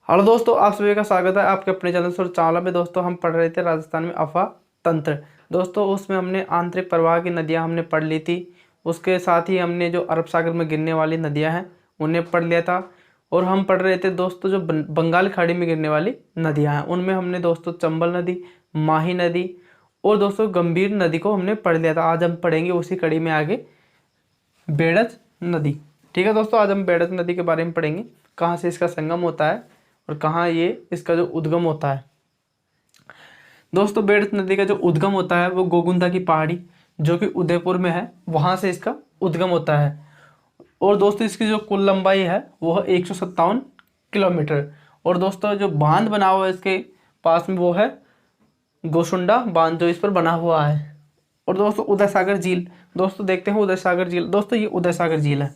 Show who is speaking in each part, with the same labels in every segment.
Speaker 1: Hello दोस्तों, आप सभी का स्वागत है आपके अपने चैनल सुर चावला में। दोस्तों हम पढ़ रहे थे राजस्थान में अफवाह तंत्र। दोस्तों उसमें हमने आंतरिक प्रवाह की नदियां हमने पढ़ ली थी। उसके साथ ही हमने जो अरब सागर में गिरने वाली नदियां हैं उन्हें पढ़ लिया था। और हम पढ़ रहे थे दोस्तों जो बंगाल खाड़ी में गिरने वाली नदियाँ हैं उनमें हमने दोस्तों चंबल नदी, माही नदी और दोस्तों गंभीर नदी को हमने पढ़ लिया था। आज हम पढ़ेंगे उसी कड़ी में आगे बेड़च नदी। ठीक है दोस्तों, आज हम बेड़च नदी के बारे में पढ़ेंगे, कहाँ से इसका संगम होता है और कहाँ ये इसका जो उद्गम होता है। दोस्तों बेड़च नदी का जो उद्गम होता है वो गोगुंदा की पहाड़ी जो कि उदयपुर में है, वहाँ से इसका उद्गम होता है। और दोस्तों इसकी जो कुल लंबाई है वो है 157 किलोमीटर। और दोस्तों जो बांध बना हुआ है इसके पास में वो है गोसुंडा बांध जो इस पर बना हुआ है। और दोस्तों उदय सागर झील, दोस्तों देखते हैं उदय सागर झील। दोस्तों ये उदय सागर झील है।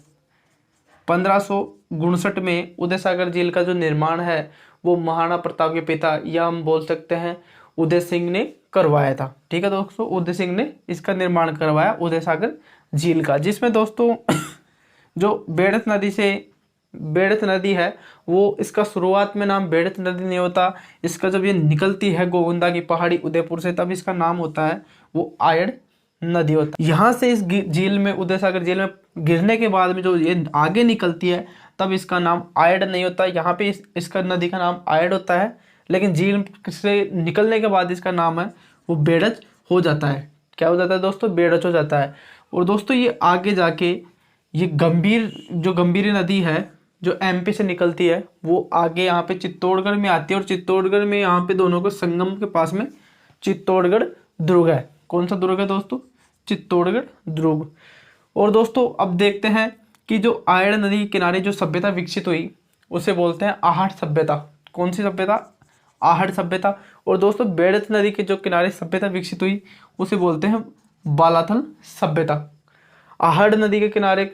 Speaker 1: 1559 में उदय सागर झील का जो निर्माण है वो महाराणा प्रताप के पिता या हम बोल सकते हैं उदय सिंह ने करवाया था। ठीक है दोस्तों, उदय सिंह ने इसका निर्माण करवाया उदय सागर झील का, जिसमें दोस्तों जो बेड़त नदी है वो इसका शुरुआत में नाम बेड़त नदी नहीं होता। इसका जब ये निकलती है गोविंदा की पहाड़ी उदयपुर से तब इसका नाम होता है वो आयड़ नदी होता है। यहाँ से इस झील में उदय सागर झील में गिरने के बाद में जो ये आगे निकलती है तब इसका नाम आयड़ नहीं होता। यहाँ पे इसका नदी का नाम आयड़ होता है, लेकिन झील से निकलने के बाद इसका नाम है वो बेड़च हो जाता है। क्या हो जाता है दोस्तों? बेड़च हो जाता है। और दोस्तों ये आगे जाके ये गंभीर नदी है जो एमपी से निकलती है वो आगे यहाँ पे चित्तौड़गढ़ में आती है। और चित्तौड़गढ़ में यहाँ पे दोनों के संगम के पास में चित्तौड़गढ़ दुर्ग है। कौन सा दुर्ग है दोस्तों? चित्तौड़गढ़ दुर्ग। और दोस्तों अब देखते हैं कि जो आयड़ नदी के किनारे जो सभ्यता विकसित हुई उसे बोलते हैं आहट सभ्यता। कौन सी सभ्यता? आहट सभ्यता। और दोस्तों बेड़च नदी के जो किनारे सभ्यता विकसित हुई उसे बोलते हैं बालाथल सभ्यता। आहड़ नदी के किनारे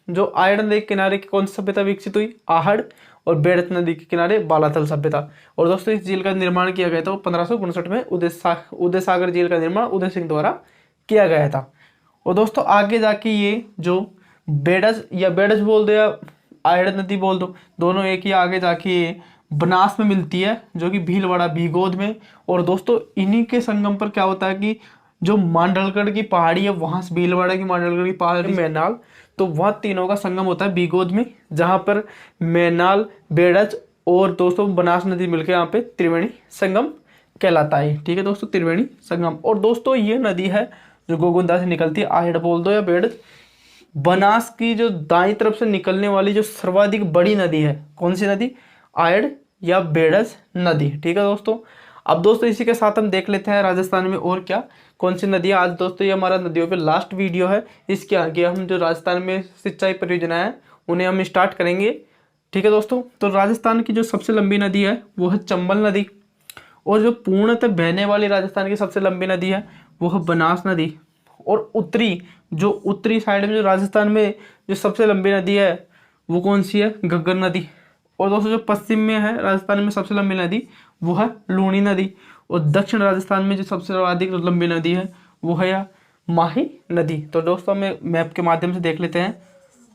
Speaker 1: जो आयड़ नदी के किनारे की कौन सी सभ्यता विकसित हुई? आहड़। और बेड़च नदी के किनारे बालाथल सभ्यता। और दोस्तों इस झील का निर्माण किया गया था वो 1559 में उदय सागर झील का निर्माण उदय सिंह द्वारा किया गया था। और दोस्तों आगे जाके ये जो बेड़च बोल दो या आयड़ नदी बोल दो, दोनों एक ही। आगे जाके ये बनास में मिलती है जो कि भीलवाड़ा भीगोद में। और दोस्तों इन्हीं के संगम पर क्या होता है कि जो मांडलगढ़ की पहाड़ी है वहां से भीलवाड़ा की मांडलगढ़ की पहाड़ी मैनाल, तो वह तीनों का संगम होता है भीगोद में, जहां पर मैनाल, बेड़च और दोस्तों बनास नदी मिलकर यहाँ पे त्रिवेणी संगम कहलाता है। ठीक है दोस्तों, त्रिवेणी संगम। और दोस्तों ये नदी है जो गोगुंदा से निकलती है, आहड़ बोल दो या बेड़च। बनास की जो दाईं तरफ से निकलने वाली जो सर्वाधिक बड़ी नदी है, कौन सी नदी? आयड़ या बेड़च नदी। ठीक है दोस्तों। अब दोस्तों इसी के साथ हम देख लेते हैं राजस्थान में और क्या कौन सी नदियाँ। आज दोस्तों ये हमारा नदियों पे लास्ट वीडियो है। इसके आगे हम जो राजस्थान में सिंचाई परियोजना है उन्हें हम स्टार्ट करेंगे। ठीक है दोस्तों। तो राजस्थान की जो सबसे लंबी नदी है वो है चंबल नदी। और जो पूर्णतः बहने वाली राजस्थान की सबसे लंबी नदी है वो है बनास नदी। और उत्तरी साइड में जो राजस्थान में जो सबसे लंबी नदी है वो कौन सी है? घग्गर नदी। और दोस्तों जो पश्चिम में है राजस्थान में सबसे लंबी नदी वो है लूणी नदी। और दक्षिण राजस्थान में जो सबसे अधिक लंबी नदी है वो है या माही नदी। तो दोस्तों हमें मैप के माध्यम से देख लेते हैं।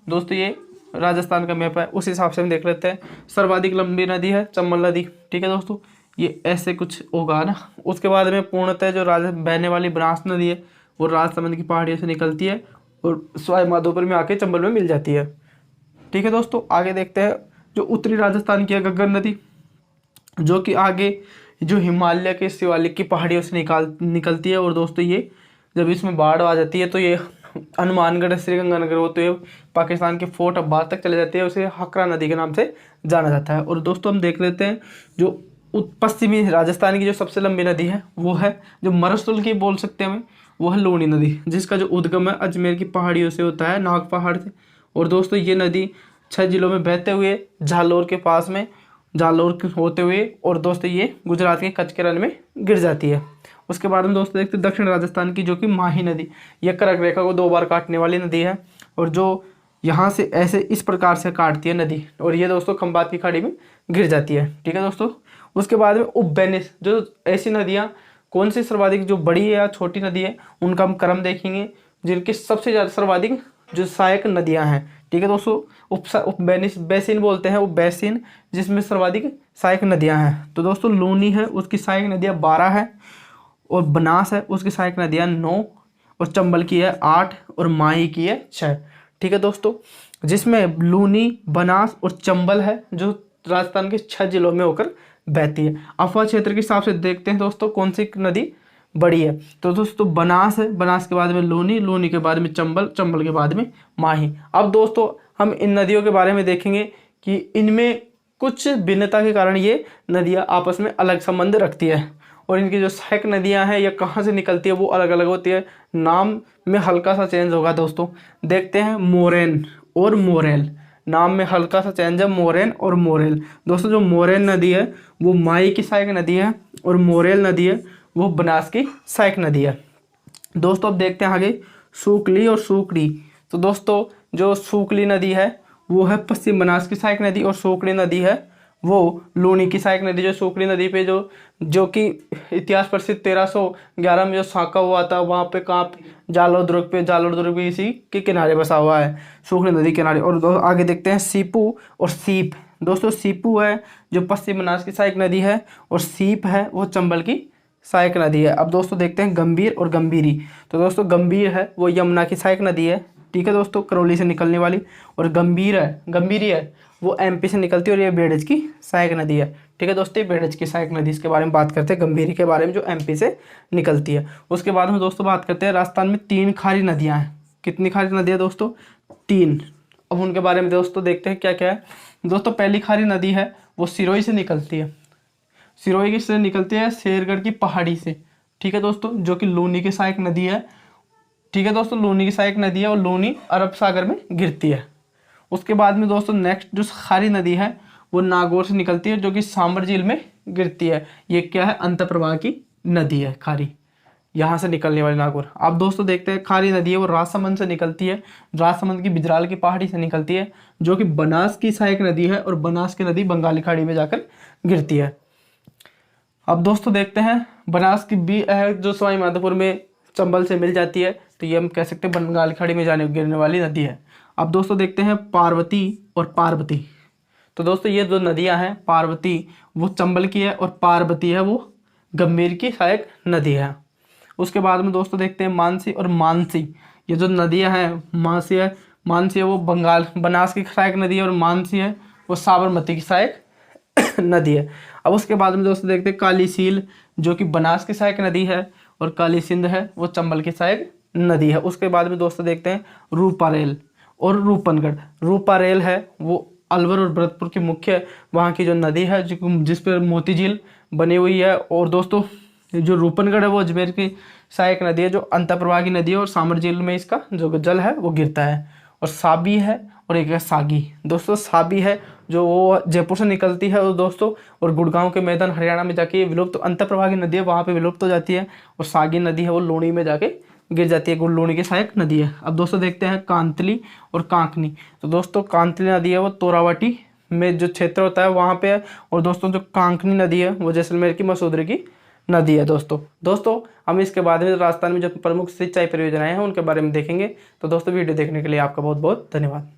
Speaker 1: दोस्तों ये राजस्थान का मैप है, उस हिसाब से हम देख लेते हैं। सर्वाधिक लंबी नदी है चंबल नदी। ठीक है दोस्तों, ये ऐसे कुछ होगा ना। उसके बाद में पूर्णतः जो बहने वाली बनास नदी है वो राजसमंद की पहाड़ियों से निकलती है और सवाई माधोपुर में आके चंबल में मिल जाती है। ठीक है दोस्तों, आगे देखते हैं जो उत्तरी राजस्थान की है घग्गर नदी, जो कि आगे जो हिमालय के शिवालिक की पहाड़ियों से निकलती है। और दोस्तों ये जब इसमें बाढ़ आ जाती है तो ये हनुमानगढ़, श्रीगंगानगर होते हुए पाकिस्तान के फोर्ट अब्बास तक चले जाती है। उसे हकरा नदी के नाम से जाना जाता है। और दोस्तों हम देख लेते हैं जो पश्चिमी राजस्थान की जो सबसे लंबी नदी है वो है जो मरुस्थल की बोल सकते हैं हमें, वो है लूणी नदी, जिसका जो उद्गम है अजमेर की पहाड़ियों से होता है, नाग पहाड़ से। और दोस्तों ये नदी 6 जिलों में बहते हुए जालोर के पास में होते हुए और दोस्तों ये गुजरात के कच्छ के रण में गिर जाती है। उसके बाद में दोस्तों देखते हैं दक्षिण राजस्थान की जो कि माही नदी। यह कर्क रेखा को 2 बार काटने वाली नदी है और जो यहाँ से ऐसे इस प्रकार से काटती है नदी और ये दोस्तों खंबात की खाड़ी में गिर जाती है। ठीक है दोस्तों। उसके बाद में उपबैनिस, जो ऐसी नदियाँ कौन सी सर्वाधिक जो बड़ी है या छोटी नदी है उनका हम क्रम देखेंगे, जिनकी सबसे ज़्यादा सर्वाधिक जो सहायक नदियां हैं। ठीक है दोस्तों, बेसिन बोलते हैं वो बेसिन जिसमें सर्वाधिक सहायक नदियां हैं। तो दोस्तों लूनी है उसकी सहायक नदियां 12 है, और बनास है उसकी सहायक नदियां 9, और चंबल की है 8, और माही की है 6। ठीक है दोस्तों, जिसमें लूनी, बनास और चंबल है जो राजस्थान के 6 जिलों में होकर बहती है। अफवाह क्षेत्र के हिसाब से देखते हैं दोस्तों कौन सी नदी बड़ी है। तो दोस्तों बनास है, बनास के बाद में लूनी, लूनी के बाद में चंबल, चंबल के बाद में माही। अब दोस्तों हम इन नदियों के बारे में देखेंगे कि इनमें कुछ भिन्नता के कारण ये नदियाँ आपस में अलग संबंध रखती है, और इनकी जो सहायक नदियाँ हैं या कहाँ से निकलती है वो अलग अलग होती है। नाम में हल्का सा चेंज होगा दोस्तों। देखते हैं मोरेन और मोरेल, नाम में हल्का सा चेंज है, मोरेन और मोरेल। दोस्तों जो मोरेन नदी है वो माही की सहायक नदी है, और मोरेल नदी है वो बनास की सहायक नदी है। दोस्तों अब देखते हैं आगे सूकली और सूकड़ी। तो दोस्तों जो सूकली नदी है वो है पश्चिम बनास की सहायक नदी, और सूकड़ी नदी है वो लूनी की सहायक नदी। जो सूकड़ी नदी पे जो कि इतिहास प्रसिद्ध 1311 में जो साका हुआ था, वहाँ पे कहाँ जालोर दुर्ग भी इसी के किनारे बसा हुआ है, सूकड़ी नदी किनारे। और आगे देखते हैं सीपू और सीप। दोस्तों सीपू है जो पश्चिम बनास की सहायक नदी है, और सीप है वो चंबल की सहायक नदी है। अब दोस्तों देखते हैं गंभीर और गंभीरी। तो दोस्तों गंभीर है वो यमुना की सहायक नदी है। ठीक है दोस्तों, करौली से निकलने वाली। और गंभीरी है वो एमपी से निकलती है, और ये बेड़ज की सहायक नदी है। ठीक है दोस्तों, बेड़ज की सहायक नदी, इसके बारे में बात करते हैं गंभीरी के बारे में जो एमपी से निकलती है। उसके बाद में दोस्तों बात करते हैं राजस्थान में 3 खारी नदियाँ हैं। कितनी खारी नदियाँ दोस्तों? 3। अब उनके बारे में दोस्तों देखते हैं क्या क्या है। दोस्तों पहली खारी नदी है वो सिरोही से निकलती है, सिरोही से निकलती है शेरगढ़ की पहाड़ी से। ठीक है दोस्तों, जो कि लूनी की सहायक नदी है। ठीक है दोस्तों, लूनी की सहायक नदी है, और लूनी अरब सागर में गिरती है। उसके बाद में दोस्तों नेक्स्ट जो खारी नदी है वो नागौर से निकलती है, जो कि सांबर झील में गिरती है। ये क्या है? अंतःप्रवाह की नदी है खारी, यहाँ से निकलने वाली नागौर। अब दोस्तों देखते हैं खारी नदी है वो राजसमंद से निकलती है, राजसमंद की बिजराल की पहाड़ी से निकलती है, जो कि बनास की सहायक नदी है, और बनास की नदी बंगाली खाड़ी में जाकर गिरती है। अब दोस्तों देखते हैं बनास की भी है जो सवाई माधोपुर में चंबल से मिल जाती है, तो ये हम कह सकते हैं बंगाल खाड़ी में गिरने वाली नदी है। अब दोस्तों देखते हैं पार्वती और पार्वती। तो दोस्तों ये दो नदियां हैं, पार्वती वो चंबल की है, और पार्वती है वो गंभीर की सहायक नदी है। उसके बाद में दोस्तों देखते हैं मानसी और मानसी। ये जो नदियां हैं, मानसी है वो बनास की सहायक नदी है, और मानसी है वो साबरमती की सहायक नदी है। अब उसके बाद में दोस्तों देखते हैं काली सील, जो कि बनास की सहायक नदी है, और काली सिंध है वो चंबल की सहायक नदी है। उसके बाद में दोस्तों देखते हैं रूपारेल और रूपनगढ़। रूपारेल है वो अलवर और भरतपुर की मुख्य वहाँ की जो नदी है जिस पर मोती झील बनी हुई है। और दोस्तों जो रूपनगढ़ है वो अजमेर की सहायक नदी है, जो अंतःप्रवाह की नदी है, और सामर झील में इसका जो जल है वो गिरता है। और साबी है, और एक है सागी। दोस्तों साबी है जो वो जयपुर से निकलती है, और दोस्तों और गुड़गांव के मैदान हरियाणा में जाके विलुप्त, तो अंतःप्रवाह की नदी है वहाँ पे विलुप्त हो जाती है। और सागी नदी है वो लूणी में जाके गिर जाती है, लूणी की सहायक नदी है। अब दोस्तों देखते हैं कांतली और कांकनी। तो दोस्तों कांतली नदी है वो तोरावटी में जो क्षेत्र होता है वहाँ पे है, और दोस्तों जो कांकनी नदी है वो जैसलमेर की मसूदरी की नदी है। दोस्तों हम इसके बाद में राजस्थान में जो प्रमुख सिंचाई परियोजनाएं हैं उनके बारे में देखेंगे। तो दोस्तों वीडियो देखने के लिए आपका बहुत बहुत धन्यवाद।